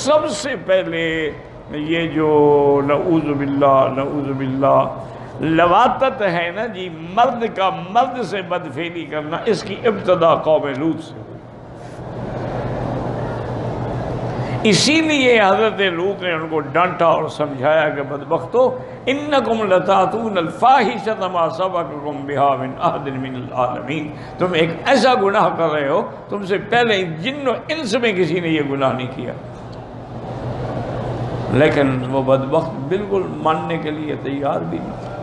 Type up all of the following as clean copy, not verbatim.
سب سے پہلے یہ جو نعوذ باللہ لواطت ہے نا جی، مرد کا مرد سے بدفعلی کرنا، اس کی ابتدا قوم لوط سے ہوئی۔ اسی لیے حضرت لوط نے ان کو ڈانٹا اور سمجھایا کہ بدبختو انکم لتاتون الفاحشۃ ما سبقکم بہا من احد من العالمین، تم ایک ایسا گناہ کر رہے ہو، تم سے پہلے جن و انس میں کسی نے یہ گناہ نہیں کیا۔ لیکن وہ بدبخت بالکل ماننے کے لیے تیار بھی نہیں تھا۔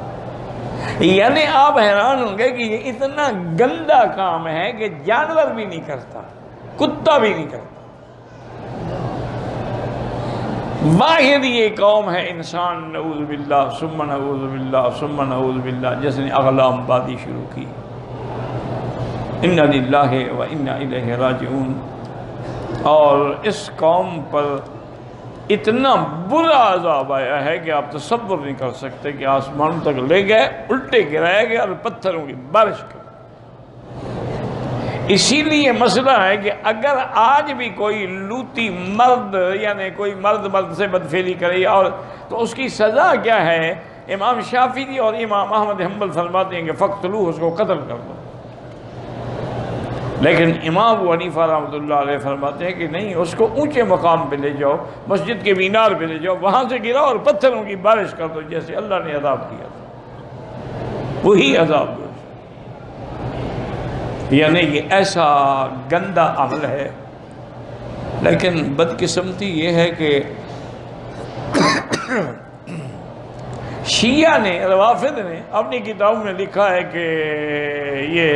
یعنی آپ حیران ہوں گے کہ یہ اتنا گندا کام ہے کہ جانور بھی نہیں کرتا، کتا بھی نہیں کرتا، واحد یہ قوم ہے انسان نعوذ باللہ ثم نعوذ باللہ ثم نعوذ باللہ جس نے اغلام بادی شروع کی۔ انا للہ و انا الیہ راجعون۔ اور اس قوم پر اتنا برا عذاب آیا ہے کہ آپ تصور نہیں کر سکتے کہ آسمان تک لے گئے، الٹے گرائے گئے اور پتھروں کی بارش کر۔ اسی لیے مسئلہ ہے کہ اگر آج بھی کوئی لوتی مرد، یعنی کوئی مرد سے بدفعلی کرے اور تو اس کی سزا کیا ہے؟ امام شافعی اور امام احمد حنبل فرماتے ہیں کہ فقتلوہ، اس کو قتل کر دو۔ لیکن امام ابو حنیفہ رحمۃ اللہ علیہ فرماتے ہیں کہ نہیں، اس کو اونچے مقام پہ لے جاؤ، مسجد کے مینار پہ لے جاؤ، وہاں سے گراؤ اور پتھروں کی بارش کر دو جیسے اللہ نے عذاب کیا تھا، وہی عذاب دو۔ یعنی یہ ایسا گندا عمل ہے۔ لیکن بدقسمتی یہ ہے کہ شیعہ نے، روافض نے اپنی کتابوں میں لکھا ہے کہ یہ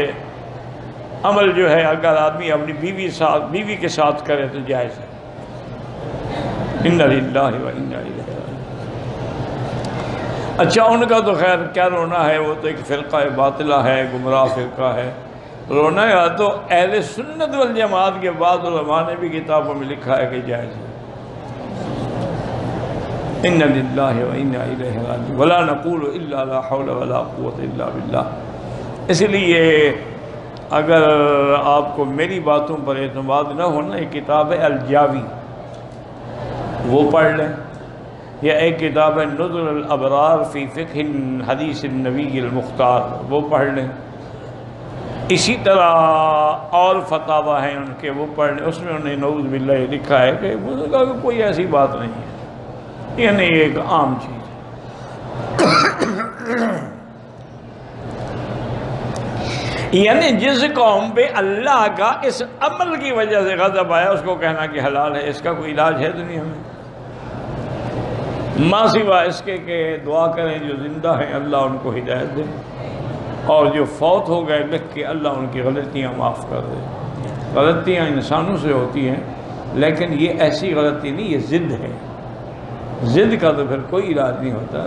عمل جو ہے اگر آدمی اپنی بیوی کے ساتھ کرے تو جائز ہے۔ انا للہ و انا الیہ راجعون۔ اچھا، ان کا تو خیر کیا رونا ہے، وہ تو ایک فرقہ باطلہ ہے، گمراہ فرقہ ہے۔ رونا ہے تو اہل سنت والجماعت کے بعد علماء نے بھی کتابوں میں لکھا ہے کہ جائز ہے۔ انا للہ و انا الیہ راجعون ولا نقول الا لا حول ولا قوة الا باللہ۔ اس لیے اگر آپ کو میری باتوں پر اعتماد نہ ہونا، ایک کتاب ہے الجاوی، وہ پڑھ لیں، یا ایک کتاب ہے نظر الابرار فی فقہ حدیث النبی المختار، وہ پڑھ لیں۔ اسی طرح اور فتاوی ہیں ان کے، وہ پڑھ لیں، اس میں انہوں نے نعوذ باللہ لکھا ہے کہ کوئی ایسی بات نہیں ہے، یعنی ایک عام چیز ہے۔ یعنی جس قوم پہ اللہ کا اس عمل کی وجہ سے غضب آیا، اس کو کہنا کہ حلال ہے، اس کا کوئی علاج ہے دنیا میں؟ ماں سوا اس کے کہ دعا کریں جو زندہ ہیں اللہ ان کو ہدایت دے، اور جو فوت ہو گئے لکھ کے اللہ ان کی غلطیاں معاف کر دے۔ غلطیاں انسانوں سے ہوتی ہیں، لیکن یہ ایسی غلطی نہیں، یہ ضد ہے، ضد کا تو پھر کوئی علاج نہیں ہوتا۔